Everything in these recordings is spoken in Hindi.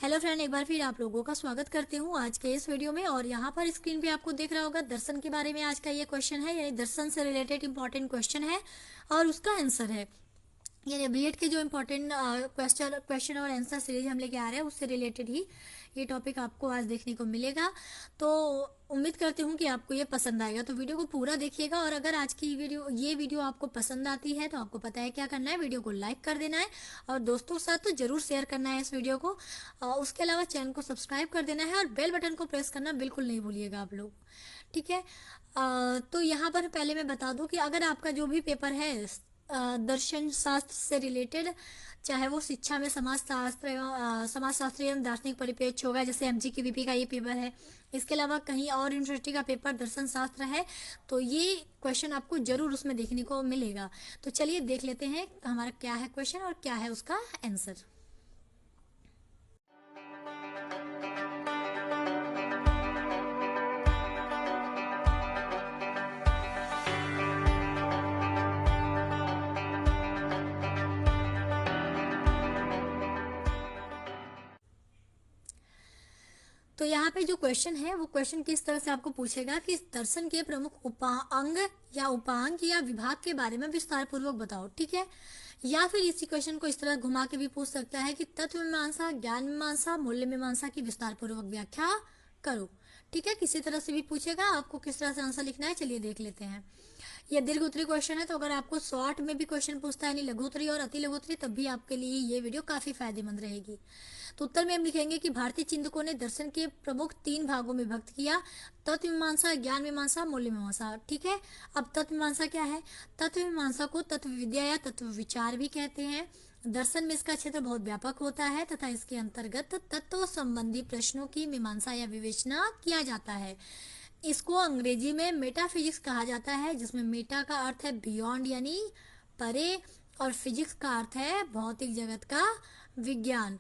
हेलो फ्रेंड, एक बार फिर आप लोगों का स्वागत करती हूँ आज के इस वीडियो में। और यहाँ पर स्क्रीन पे आपको दिख रहा होगा दर्शन के बारे में आज का ये क्वेश्चन है, यानी दर्शन से रिलेटेड इंपॉर्टेंट क्वेश्चन है और उसका आंसर है। यानी बीएड के जो इम्पोर्टेंट क्वेश्चन और आंसर सीरीज हम लेके आ रहे हैं उससे रिलेटेड ही ये टॉपिक आपको आज देखने को मिलेगा। तो उम्मीद करती हूँ कि आपको ये पसंद आएगा, तो वीडियो को पूरा देखिएगा। और अगर आज की ये वीडियो आपको पसंद आती है तो आपको पता है क्या करना है, वीडियो को लाइक कर देना है और दोस्तों के साथ तो जरूर शेयर करना है इस वीडियो को। उसके अलावा चैनल को सब्सक्राइब कर देना है और बेल बटन को प्रेस करना बिल्कुल नहीं भूलिएगा आप लोग। ठीक है। तो यहाँ पर पहले मैं बता दूं कि अगर आपका जो भी पेपर है दर्शन शास्त्र से रिलेटेड, चाहे वो शिक्षा में समाज शास्त्र एवं दार्शनिक परिप्रेक्ष्य होगा, जैसे एमजी की बीपी का ये पेपर है, इसके अलावा कहीं और यूनिवर्सिटी का पेपर दर्शन शास्त्र है, तो ये क्वेश्चन आपको जरूर उसमें देखने को मिलेगा। तो चलिए देख लेते हैं हमारा क्या है क्वेश्चन और क्या है उसका आंसर। तो यहाँ पे जो क्वेश्चन है वो क्वेश्चन किस तरह से आपको पूछेगा कि दर्शन के प्रमुख उपांग या उपांग या विभाग के बारे में विस्तार पूर्वक बताओ। ठीक है। या फिर इसी क्वेश्चन को इस तरह घुमा के भी पूछ सकता है कि तत्व मीमांसा, ज्ञान मीमांसा, मूल्य मीमांसा की विस्तार पूर्वक व्याख्या करो। ठीक है, किसी तरह से भी पूछेगा, आपको किस तरह से आंसर लिखना है चलिए देख लेते हैं। ये दीर्घ उत्तरी क्वेश्चन है, तो अगर आपको शॉर्ट में भी क्वेश्चन पूछता है, यानी लघु उत्तरी और अति लघु उत्तरी, तब भी आपके लिए ये वीडियो काफी फायदेमंद रहेगी। तो उत्तर में हम लिखेंगे कि भारतीय चिंतकों ने दर्शन के प्रमुख 3 भागों में विभक्त किया, तत्व मीमांसा, ज्ञान मीमांसा, मूल्य मीमांसा। ठीक है। अब तत्व मीमांसा क्या है? तत्व मीमांसा को तत्व विद्या या तत्व विचार भी कहते हैं। दर्शन में इसका क्षेत्र बहुत व्यापक होता है तथा इसके अंतर्गत तत्व संबंधी प्रश्नों की मीमांसा या विवेचना किया जाता है। इसको अंग्रेजी में मेटाफिजिक्स कहा जाता है, जिसमें मेटा का अर्थ है बियॉन्ड यानी परे, और फिजिक्स का अर्थ है भौतिक जगत का विज्ञान।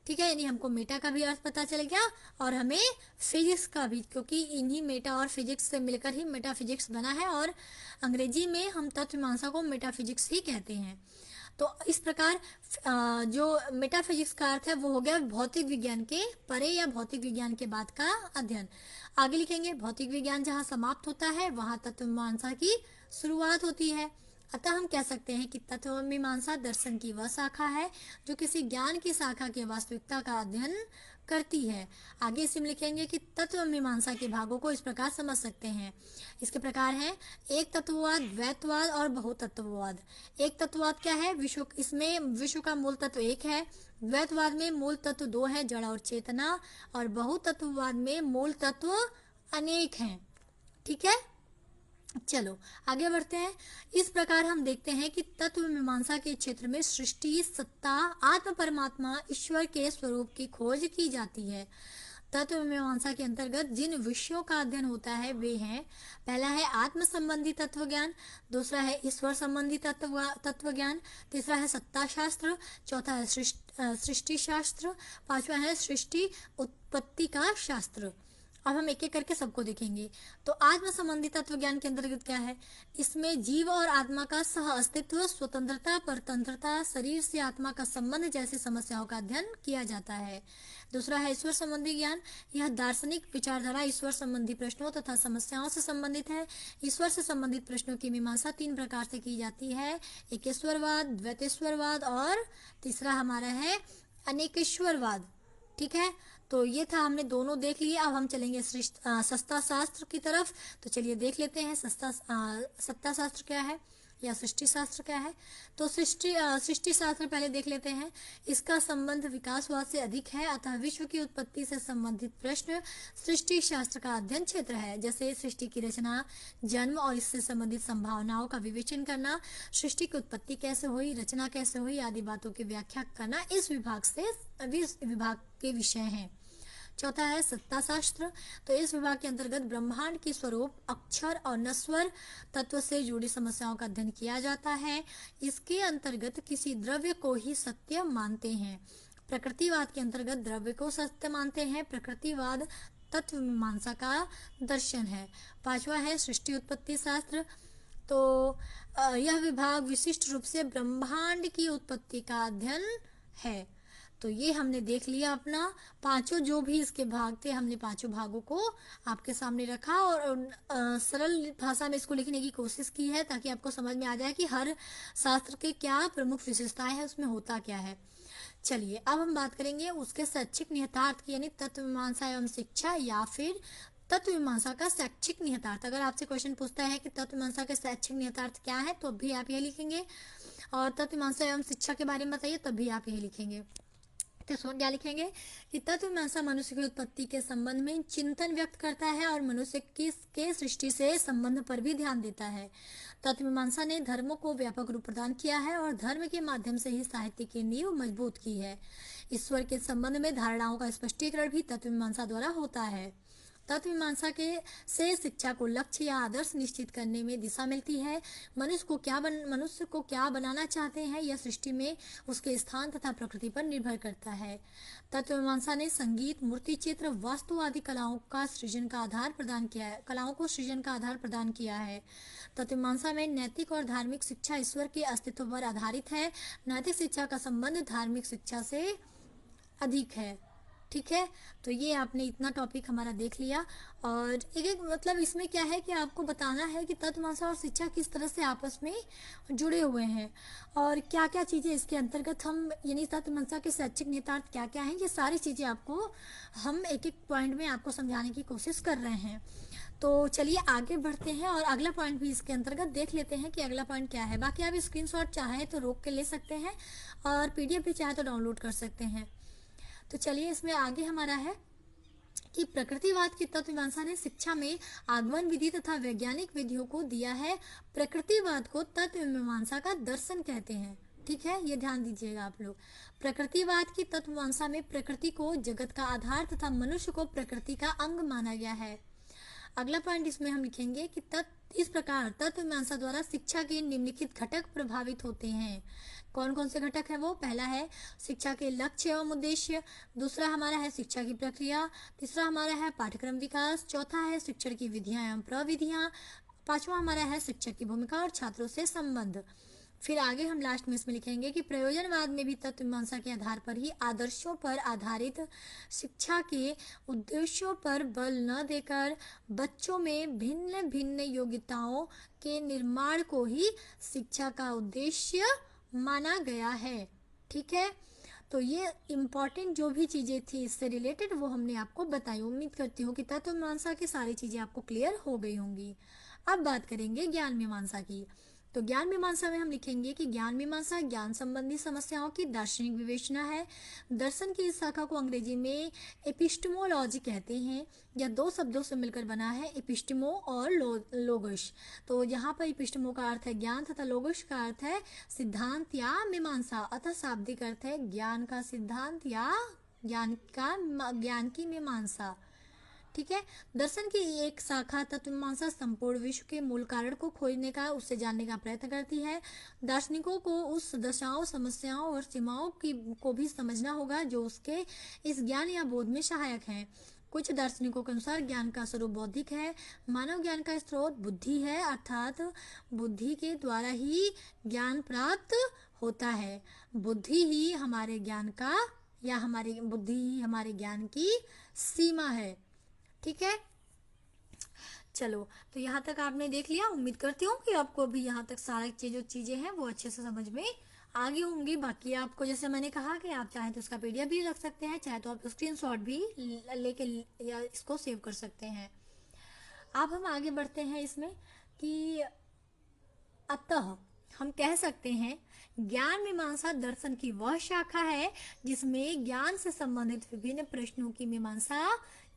ठीक है, यानी हमको मेटा का भी अर्थ पता चल गया और हमें फिजिक्स का भी, क्योंकि इन्हीं मेटा और फिजिक्स से मिलकर ही मेटाफिजिक्स बना है और अंग्रेजी में हम तत्व मीमांसा को मेटाफिजिक्स ही कहते हैं। तो इस प्रकार जो मेटाफिजिक्स का अर्थ है वो हो गया भौतिक विज्ञान के परे या भौतिक विज्ञान के बाद का अध्ययन। आगे लिखेंगे भौतिक विज्ञान जहाँ समाप्त होता है वहाँ तत्व मीमांसा की शुरुआत होती है। अतः हम कह सकते हैं कि तत्व मीमांसा दर्शन की वह शाखा है जो किसी ज्ञान की शाखा की वास्तविकता का अध्ययन करती है। आगे इसी में लिखेंगे कि तत्व मीमांसा के भागों को इस प्रकार समझ सकते हैं। इसके प्रकार हैं एक तत्ववाद, द्वैतवाद और बहुतत्ववाद। एक तत्ववाद क्या है? विश्व, इसमें विश्व का मूल तत्व एक है। द्वैतवाद में मूल तत्व 2 है, जड़ और चेतना। और बहुतत्ववाद में मूल तत्व अनेक हैं। ठीक है, चलो आगे बढ़ते हैं। इस प्रकार हम देखते हैं कि तत्व मीमांसा के क्षेत्र में सृष्टि, सत्ता, आत्म परमात्मा, ईश्वर के स्वरूप की खोज की जाती है। तत्व मीमांसा के अंतर्गत जिन विषयों का अध्ययन होता है वे हैं, पहला है आत्म संबंधी तत्व ज्ञान, दूसरा है ईश्वर संबंधी तत्व ज्ञान, तीसरा है सत्ता शास्त्र, चौथा है सृष्टि शास्त्र, पांचवा है सृष्टि उत्पत्ति का शास्त्र। अब हम एक एक करके सबको देखेंगे। तो आत्म संबंधी तत्व ज्ञान के अंतर्गत क्या है? इसमें जीव और आत्मा का सह अस्तित्व, स्वतंत्रता, परतंत्रता, शरीर से आत्मा का संबंध जैसी समस्याओं का अध्ययन किया जाता है। दूसरा है ईश्वर संबंधी ज्ञान। यह दार्शनिक विचारधारा ईश्वर संबंधी प्रश्नों तथा समस्याओं से संबंधित है। ईश्वर से संबंधित प्रश्नों की मीमांसा 3 प्रकार से की जाती है, एकेश्वरवाद, द्वैतेश्वरवाद और तीसरा हमारा है अनेकेश्वरवाद। ठीक है, तो ये था, हमने दोनों देख लिए। अब हम चलेंगे सत्ता शास्त्र की तरफ। तो चलिए देख लेते हैं सत्ता शास्त्र क्या है या सृष्टि शास्त्र क्या है। तो सृष्टि शास्त्र पहले देख लेते हैं। इसका संबंध विकासवाद से अधिक है, अतः विश्व की उत्पत्ति से संबंधित प्रश्न सृष्टि शास्त्र का अध्ययन क्षेत्र है। जैसे सृष्टि की रचना, जन्म और इससे संबंधित संभावनाओं का विवेचन करना, सृष्टि की उत्पत्ति कैसे हुई, रचना कैसे हुई आदि बातों की व्याख्या करना इस विभाग के विषय हैं। चौथा है सत्ता शास्त्र। तो इस विभाग के अंतर्गत ब्रह्मांड की स्वरूप, अक्षर और नश्वर तत्व से जुड़ी समस्याओं का अध्ययन किया जाता है। इसके अंतर्गत किसी द्रव्य को ही सत्य मानते हैं। प्रकृतिवाद के अंतर्गत द्रव्य को सत्य मानते हैं। प्रकृतिवाद तत्व मीमांसा का दर्शन है। पांचवा है सृष्टि उत्पत्ति शास्त्र। तो यह विभाग विशिष्ट रूप से ब्रह्मांड की उत्पत्ति का अध्ययन है। तो ये हमने देख लिया अपना पांचों जो भी इसके भाग थे, हमने पांचों भागों को आपके सामने रखा और सरल भाषा में इसको लिखने की कोशिश की है ताकि आपको समझ में आ जाए कि हर शास्त्र के क्या प्रमुख विशेषताएं हैं, उसमें होता क्या है। चलिए अब हम बात करेंगे उसके शैक्षिक निहितार्थ की, यानी तत्व मीमांसा एवं शिक्षा या फिर तत्व मीमांसा का शैक्षिक निहितार्थ। अगर आपसे क्वेश्चन पूछता है कि तत्व मीमांसा का शैक्षिक निहितार्थ क्या है तो भी आप यह लिखेंगे, और तत्व मीमांसा एवं शिक्षा के बारे में बताइए तब भी आप यही लिखेंगे। तो इसमें क्या लिखेंगे कि तत्व मीमांसा मनुष्य की उत्पत्ति के संबंध में चिंतन व्यक्त करता है और मनुष्य के सृष्टि से संबंध पर भी ध्यान देता है। तत्व मीमांसा ने धर्मों को व्यापक रूप प्रदान किया है और धर्म के माध्यम से ही साहित्य की नींव मजबूत की है। ईश्वर के संबंध में धारणाओं का स्पष्टीकरण भी तत्व मीमांसा द्वारा होता है। तत्व मीमांसा के से शिक्षा को लक्ष्य या आदर्श निश्चित करने में दिशा मिलती है। मनुष्य को क्या बनाना चाहते हैं यह सृष्टि में उसके स्थान तथा प्रकृति पर निर्भर करता है। तत्व मीमांसा ने संगीत, मूर्ति चित्र, वास्तु आदि कलाओं को सृजन का आधार प्रदान किया है। तत्व मीमांसा में नैतिक और धार्मिक शिक्षा ईश्वर के अस्तित्व पर आधारित है। नैतिक शिक्षा का संबंध धार्मिक शिक्षा से अधिक है। ठीक है, तो ये आपने इतना टॉपिक हमारा देख लिया और एक मतलब इसमें क्या है कि आपको बताना है कि तत्व मीमांसा और शिक्षा किस तरह से आपस में जुड़े हुए हैं और क्या क्या चीज़ें इसके अंतर्गत हम, यानी तत्व मीमांसा के शैक्षिक निहितार्थ क्या क्या हैं, ये सारी चीज़ें आपको हम एक एक पॉइंट में आपको समझाने की कोशिश कर रहे हैं। तो चलिए आगे बढ़ते हैं और अगला पॉइंट भी इसके अंतर्गत देख लेते हैं कि अगला पॉइंट क्या है। बाकी आप स्क्रीनशॉट चाहें तो रोक के ले सकते हैं और PDF भी चाहे तो डाउनलोड कर सकते हैं। तो चलिए इसमें आगे हमारा है कि प्रकृतिवाद की तत्व मीमांसा ने शिक्षा में आगमन विधि तथा वैज्ञानिक विधियों को दिया है। प्रकृतिवाद को तत्व मीमांसा का दर्शन कहते हैं। ठीक है, ये ध्यान दीजिएगा आप लोग। प्रकृतिवाद की तत्व मीमांसा में प्रकृति को जगत का आधार तथा मनुष्य को प्रकृति का अंग माना गया है। अगला पॉइंट इसमें हम लिखेंगे कि इस प्रकार तत्व मीमांसा द्वारा शिक्षा के निम्नलिखित घटक प्रभावित होते हैं। कौन कौन से घटक है वो? पहला है शिक्षा के लक्ष्य एवं उद्देश्य, दूसरा हमारा है शिक्षा की प्रक्रिया, तीसरा हमारा है पाठ्यक्रम विकास, चौथा है शिक्षण की विधियां एवं प्रविधियां, पांचवा हमारा है शिक्षक की भूमिका और छात्रों से संबंध। फिर आगे हम लास्ट में इसमें लिखेंगे कि प्रयोजनवाद में भी तत्व मीमांसा के आधार पर ही आदर्शों पर आधारित शिक्षा के उद्देश्यों पर बल न देकर बच्चों में भिन्न भिन्न योग्यताओं के निर्माण को ही शिक्षा का उद्देश्य माना गया है। ठीक है, तो ये इम्पॉर्टेंट जो भी चीज़ें थी इससे रिलेटेड वो हमने आपको बताई। उम्मीद करती हूँ कि तत्व मीमांसा की सारी चीज़ें आपको क्लियर हो गई होंगी। अब बात करेंगे ज्ञान मीमांसा की। तो ज्ञान मीमांसा में हम लिखेंगे कि ज्ञान मीमांसा ज्ञान संबंधी समस्याओं की दार्शनिक विवेचना है। दर्शन की इस शाखा को अंग्रेजी में एपिस्टेमोलॉजी कहते हैं। यह दो शब्दों से मिलकर बना है, एपिस्टेमो और लोगोस। तो यहाँ पर एपिस्टेमो का अर्थ है ज्ञान तथा लोगोस का अर्थ है सिद्धांत या मीमांसा, अतः शाब्दिक अर्थ है ज्ञान का सिद्धांत या ज्ञान की मीमांसा। ठीक है, दर्शन की एक शाखा तत्व मीमांसा संपूर्ण विश्व के मूल कारण को खोजने का, उससे जानने का प्रयत्न करती है। दार्शनिकों को उस दशाओं, समस्याओं और सीमाओं को भी समझना होगा जो उसके इस ज्ञान या बोध में सहायक हैं। कुछ दार्शनिकों के अनुसार ज्ञान का स्वरूप बौद्धिक है। मानव ज्ञान का स्रोत बुद्धि है, अर्थात बुद्धि के द्वारा ही ज्ञान प्राप्त होता है। बुद्धि ही हमारे ज्ञान का या हमारी बुद्धि ही हमारे ज्ञान की सीमा है। ठीक है, चलो तो यहाँ तक आपने देख लिया। उम्मीद करती हूँ कि आपको अभी यहाँ तक सारी जो चीज़ें हैं वो अच्छे से समझ में आ गई होंगी। बाकी आपको जैसे मैंने कहा कि आप चाहें तो इसका PDF भी रख सकते हैं, चाहे तो आप स्क्रीनशॉट भी लेके या इसको सेव कर सकते हैं। अब हम आगे बढ़ते हैं इसमें कि अतः हम कह सकते हैं ज्ञान मीमांसा दर्शन की वह शाखा है जिसमें ज्ञान से संबंधित विभिन्न प्रश्नों की मीमांसा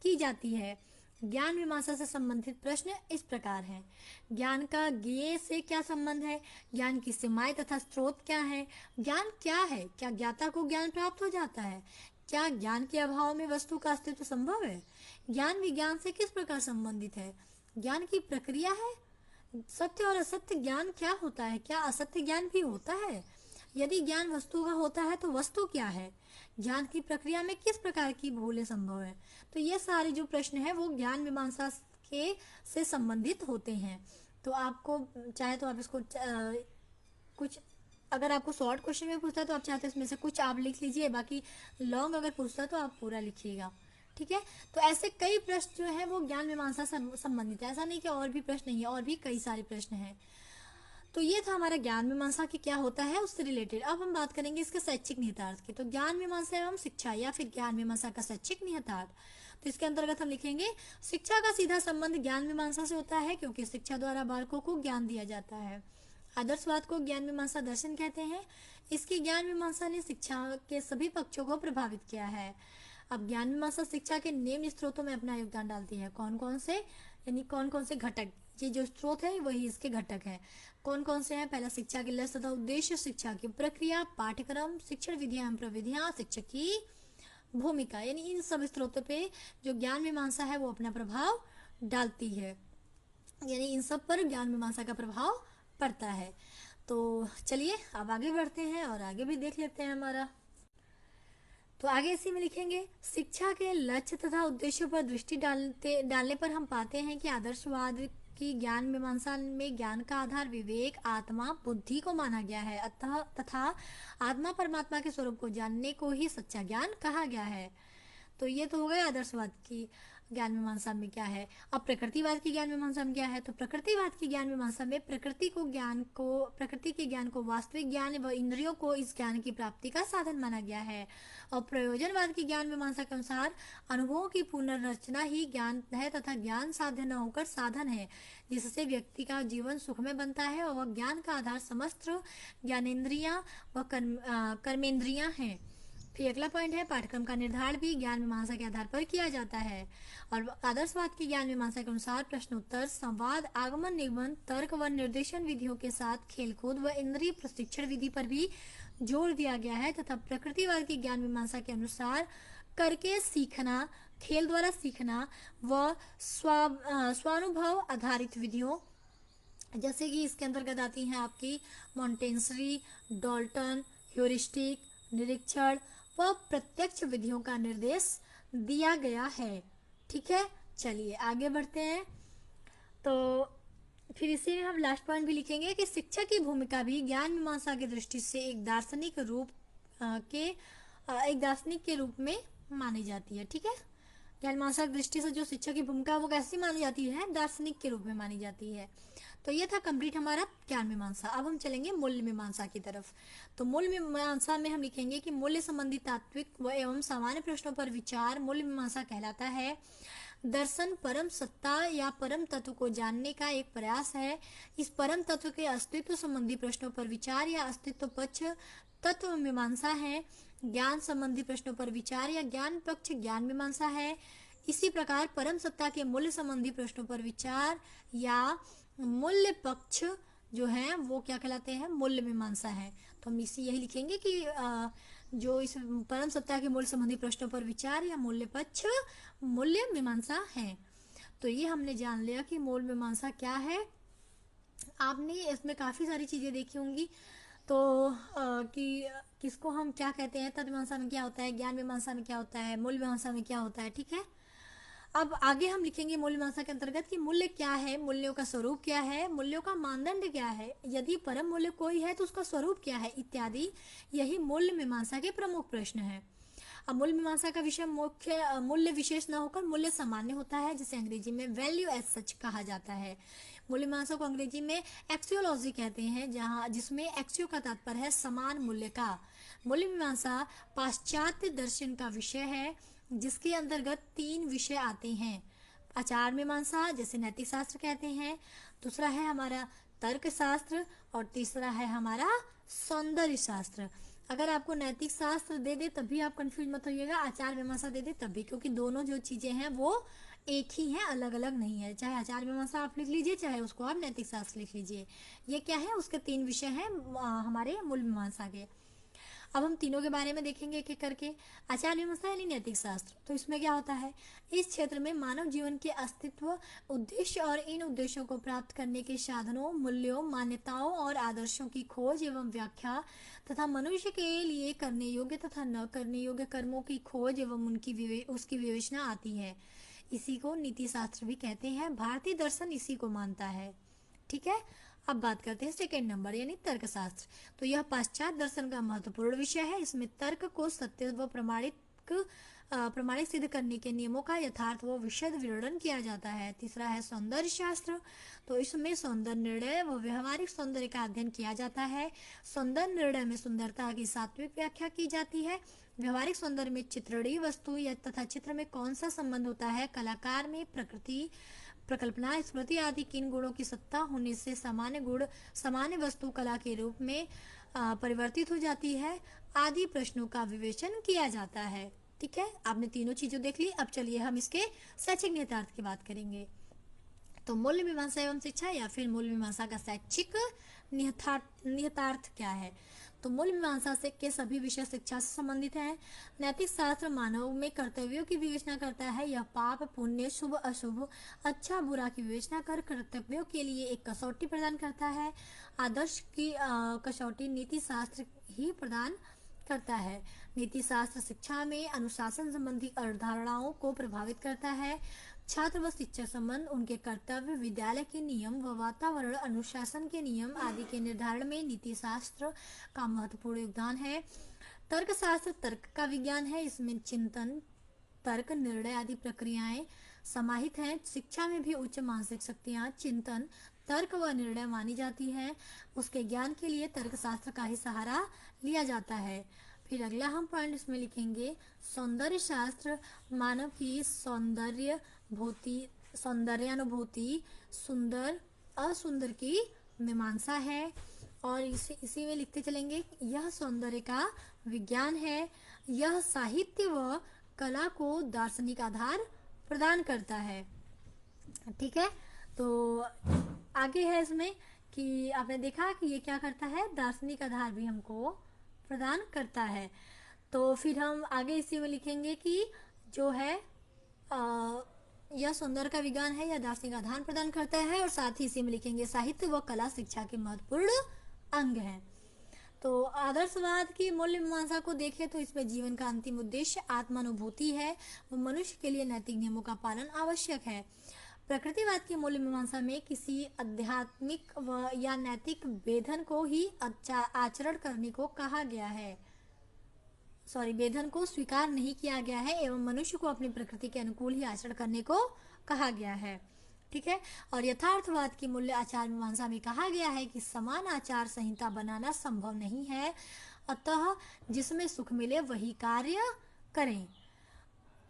की जाती है। ज्ञान मीमांसा से संबंधित प्रश्न इस प्रकार हैं। ज्ञान का ज्ञेय से क्या संबंध है? ज्ञान की सीमाएं तथा स्रोत क्या है? ज्ञान क्या है? क्या ज्ञाता को ज्ञान प्राप्त हो जाता है? क्या ज्ञान के अभाव में वस्तु का अस्तित्व संभव है? ज्ञान विज्ञान से किस प्रकार संबंधित है? ज्ञान की प्रक्रिया है। सत्य और असत्य ज्ञान क्या होता है? क्या असत्य ज्ञान भी होता है? यदि ज्ञान वस्तु का होता है तो वस्तु क्या है? ज्ञान की प्रक्रिया में किस प्रकार की भूलें संभव है? तो ये सारे जो प्रश्न है वो ज्ञान मीमांसा के से संबंधित होते हैं। तो आपको चाहे तो आप इसको कुछ अगर आपको शॉर्ट क्वेश्चन में पूछता है तो आप चाहते हैं इसमें से कुछ आप लिख लीजिए, बाकी लॉन्ग अगर पूछता है तो आप पूरा लिखिएगा, ठीक है। तो ऐसे कई प्रश्न जो है वो ज्ञान मीमांसा संबंधित है, ऐसा नहीं कि और भी प्रश्न नहीं है, और भी कई सारे प्रश्न हैं। तो ये था हमारा ज्ञान मीमांसा की क्या होता है उससे रिलेटेड। अब हम बात करेंगे इसके शैक्षिक निहितार्थ की। तो ज्ञान मीमांसा एवं शिक्षा या फिर ज्ञान मीमांसा का शैक्षिक निहितार्थ, तो इसके अंतर्गत हम लिखेंगे शिक्षा का सीधा संबंध ज्ञान मीमांसा से होता है, क्योंकि शिक्षा द्वारा बालकों को ज्ञान दिया जाता है। आदर्शवाद को ज्ञान मीमांसा दर्शन कहते हैं। इसकी ज्ञान मीमांसा ने शिक्षा के सभी पक्षों को प्रभावित किया है। अब ज्ञान मीमांसा शिक्षा के निम्न स्रोतों में अपना योगदान डालती है। कौन कौन से, यानी कौन कौन से घटक, ये जो स्रोत है वही इसके घटक हैं। कौन कौन से हैं? पहला शिक्षा के लक्ष्य तथा उद्देश्य, शिक्षा की प्रक्रिया, पाठ्यक्रम, शिक्षण विधियां एवं प्रविधियां, शिक्षक की भूमिका, यानी इन सब स्रोतों पे जो ज्ञान मीमांसा है वो अपना प्रभाव डालती है, यानी इन सब पर ज्ञान मीमांसा का प्रभाव पड़ता है। तो चलिए अब आगे बढ़ते हैं और आगे भी देख लेते हैं हमारा। तो आगे इसी में लिखेंगे शिक्षा के लक्ष्य तथा उद्देश्यों पर दृष्टि डालने पर हम पाते हैं कि आदर्शवाद की ज्ञान मीमांसा में ज्ञान का आधार विवेक, आत्मा, बुद्धि को माना गया है, अतः तथा आत्मा परमात्मा के स्वरूप को जानने को ही सच्चा ज्ञान कहा गया है। तो ये तो हो गया आदर्शवाद की ज्ञान मीमांसा में क्या है। अब प्रकृतिवाद की ज्ञान मीमांसा में क्या है? तो प्रकृतिवाद की ज्ञान मीमांसा में प्रकृति के ज्ञान को वास्तविक ज्ञान व इंद्रियों को इस ज्ञान की प्राप्ति का साधन माना गया है। और प्रयोजनवाद की ज्ञान मीमांसा के अनुसार अनुभवों की पुनर्रचना ही ज्ञान है तथा ज्ञान साध्य न होकर साधन है, जिससे व्यक्ति का जीवन सुखमय बनता है। और वह ज्ञान का आधार समस्त ज्ञानेन्द्रियां व कर्मेंद्रियां हैं। फिर अगला पॉइंट है पाठ्यक्रम का निर्धारण भी ज्ञान मीमांसा के आधार पर किया जाता है। और आदर्शवाद की ज्ञान मीमांसा के अनुसार प्रश्न उत्तर, संवाद, आगमन निगमन, तर्क व निर्देशन विधियों के साथ खेलकूद व इंद्रिय प्रशिक्षण विधि पर भी जोर दिया गया है। तथा प्रकृतिवाद की ज्ञान मीमांसा के अनुसार करके सीखना, खेल द्वारा सीखना व स्वानुभव आधारित विधियों, जैसे कि इसके अंतर्गत आती हैं आपकी मॉन्टेसरी, डॉल्टन, ह्यूरिस्टिक, निरीक्षण व प्रत्यक्ष विधियों का निर्देश दिया गया है। ठीक है, चलिए आगे बढ़ते हैं। तो फिर इसी में हम लास्ट पॉइंट भी लिखेंगे कि शिक्षा की भूमिका भी ज्ञान मीमांसा की दृष्टि से एक दार्शनिक के रूप में मानी जाती है। ठीक है, ज्ञान मीमांसा की दृष्टि से जो शिक्षा की भूमिका वो कैसी मानी जाती है? दार्शनिक के रूप में मानी जाती है। तो ये था कंप्लीट हमारा ज्ञान मीमांसा। अब हम चलेंगे मूल्य मीमांसा की तरफ। तो मूल्य मीमांसा में हम लिखेंगे कि मूल्य संबंधी तात्विक व एवं सामान्य प्रश्नों पर विचार मूल्य मीमांसा कहलाता है। दर्शन परम सत्ता या परम तत्व को जानने का एक प्रयास है। इस परम तत्व के अस्तित्व संबंधी प्रश्नों पर विचार या अस्तित्व पक्ष तत्व मीमांसा है। ज्ञान संबंधी प्रश्नों पर विचार या ज्ञान पक्ष ज्ञान मीमांसा है। इसी प्रकार परम सत्ता के मूल्य संबंधी प्रश्नों पर विचार या मूल्य पक्ष जो है वो क्या कहलाते हैं? मूल्य मीमांसा है। तो हम इसी यही लिखेंगे कि जो इस परम सत्ता के मूल्य संबंधी प्रश्नों पर विचार या मूल्य पक्ष मूल्य मीमांसा है। तो ये हमने जान लिया कि मूल्य मीमांसा क्या है। आपने इसमें काफ़ी सारी चीज़ें देखी होंगी। तो कि किसको हम क्या कहते हैं, तत्व मीमांसा में क्या होता है, ज्ञान मीमांसा में क्या होता है, मूल्य मीमांसा में क्या होता है। ठीक है, अब आगे हम लिखेंगे मूल्य मीमांसा के अंतर्गत कि मूल्य क्या है, मूल्यों का स्वरूप क्या है, मूल्यों का मानदंड क्या है, यदि परम मूल्य कोई है तो उसका स्वरूप क्या है इत्यादि। यही मूल्य मीमांसा के प्रमुख प्रश्न है। अब मूल्य मीमांसा का विषय मुख्य मूल्य विशेष न होकर मूल्य सामान्य होता है, जिसे अंग्रेजी में वैल्यू एज सच कहा जाता है। मूल्य मीमांसा को अंग्रेजी में एक्सियोलॉजी कहते हैं, जिसमें एक्सियो का तात्पर्य है समान मूल्य का। मूल्य मीमांसा पाश्चात्य दर्शन का विषय है, जिसके अंतर्गत 3 विषय आते हैं। आचार मीमांसा, जैसे नैतिक शास्त्र कहते हैं, दूसरा है हमारा तर्क शास्त्र और तीसरा है हमारा सौंदर्य शास्त्र। अगर आपको नैतिक शास्त्र दे दे तभी आप कंफ्यूज मत होइएगा, आचार मीमांसा दे दे तभी, क्योंकि दोनों जो चीजें हैं वो एक ही हैं, अलग अलग नहीं है। चाहे आचार मीमांसा आप लिख लीजिए, चाहे उसको आप नैतिक शास्त्र लिख लीजिए। ये क्या है? उसके 3 विषय हैं हमारे मूल्य मीमांसा के। अब हम तीनों के बारे में देखेंगे एक एक करके। आचार मीमांसा यानी नैतिक शास्त्र, तो इसमें क्या होता है? इस क्षेत्र में मानव जीवन के अस्तित्व, उद्देश्य और इन उद्देश्यों को प्राप्त करने के साधनों, मूल्यों, मान्यताओं और आदर्शों की खोज एवं व्याख्या तथा मनुष्य के लिए करने योग्य तथा न करने योग्य कर्मों की खोज एवं उसकी विवेचना आती है। इसी को नीति शास्त्र भी कहते हैं। भारतीय दर्शन इसी को मानता है। ठीक है, अब बात करते हैं सेकेंड नंबर यानी तर्कशास्त्र। तो यह पाश्चात्य दर्शन का महत्वपूर्ण विषय है। इसमें तर्क को सत्य व प्रमाणिक सिद्ध करने के नियमों का यथार्थ व विशद विवरण किया जाता है। तीसरा है सौंदर्य शास्त्र। तो इसमें सौंदर्य निर्णय व व्यवहारिक सौंदर्य का अध्ययन किया जाता है। सौंदर्य निर्णय में सुंदरता की सात्विक व्याख्या की जाती है। व्यवहारिक सौंदर्य में चित्रणीय वस्तु या तथा चित्र में कौन सा संबंध होता है, कलाकार में प्रकृति, प्रकल्पना, स्मृति आदि किन गुणों की सत्ता होने से सामान्य वस्तु कला के रूप में परिवर्तित हो जाती है, आदि प्रश्नों का विवेचन किया जाता है। ठीक है, आपने तीनों चीजों देख ली। अब चलिए हम इसके शैक्षिक निहितार्थ की बात करेंगे। तो मूल्य मीमांसा एवं शिक्षा या फिर मूल्य मीमांसा का शैक्षिक निहितार्थ क्या है। तो मूल्य मीमांसा से के सभी विषय शिक्षा से संबंधित हैं। नैतिक शास्त्र मानव में कर्तव्यों की विवेचना करता है। यह पाप पुण्य, शुभ अशुभ, अच्छा बुरा की विवेचना कर कर्तव्यों के लिए एक कसौटी प्रदान करता है। आदर्श की कसौटी नीति शास्त्र ही प्रदान करता है। नीति शास्त्र शिक्षा में अनुशासन संबंधी अवधारणाओं को प्रभावित करता है। छात्र व शिक्षक संबंध, उनके कर्तव्य, विद्यालय के नियम व वातावरण, अनुशासन के नियम आदि के निर्धारण में नीति शास्त्र का महत्वपूर्ण योगदान है। तर्कशास्त्र तर्क का विज्ञान है। इसमें चिंतन, तर्क, निर्णय आदि प्रक्रियाएं समाहित हैं। शिक्षा में भी उच्च मानसिक शक्तियां, चिंतन, तर्क व निर्णय मानी जाती हैं। उसके ज्ञान के लिए तर्कशास्त्र का ही सहारा लिया जाता है। फिर अगला हम पॉइंट इसमें लिखेंगे सौंदर्य शास्त्र। मानव की सौंदर्यानुभूति, सुंदर असुंदर की मीमांसा है। और इसी में लिखते चलेंगे यह सौंदर्य का विज्ञान है। यह साहित्य व कला को दार्शनिक आधार प्रदान करता है। ठीक है, तो आगे है इसमें कि आपने देखा कि ये क्या करता है, दार्शनिक आधार भी हमको प्रदान करता है। तो फिर हम आगे इसी में लिखेंगे कि जो है यह सौंदर्य का विज्ञान है, यह दार्शनिक आधार प्रदान करता है। और साथ ही इसी में लिखेंगे साहित्य व कला शिक्षा के महत्वपूर्ण अंग है। तो आदर्शवाद की मूल्य मीमांसा को देखें तो इसमें जीवन का अंतिम उद्देश्य आत्मानुभूति है व मनुष्य के लिए नैतिक नियमों का पालन आवश्यक है। प्रकृतिवाद की मूल्य मीमांसा में किसी आध्यात्मिक व या नैतिक वेधन को ही आचरण करने को कहा गया है, वेधन को स्वीकार नहीं किया गया है एवं मनुष्य को अपनी प्रकृति के अनुकूल ही आचरण करने को कहा गया है। ठीक है, और यथार्थवाद की मूल्य आचार मीमांसा में कहा गया है कि समान आचार संहिता बनाना संभव नहीं है, अतः जिसमें सुख मिले वही कार्य करें।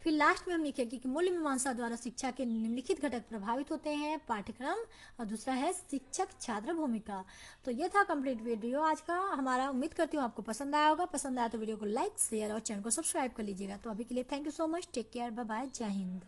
फिर लास्ट में हम लिखेंगे कि मूल्य मीमांसा द्वारा शिक्षा के निम्नलिखित घटक प्रभावित होते हैं, पाठ्यक्रम और दूसरा है शिक्षक छात्र भूमिका। तो ये था कंप्लीट वीडियो आज का हमारा। उम्मीद करती हूँ आपको पसंद आया होगा। पसंद आया तो वीडियो को लाइक, शेयर और चैनल को सब्सक्राइब कर लीजिएगा। तो अभी के लिए thank you so much, take care, bye bye, जय हिंद।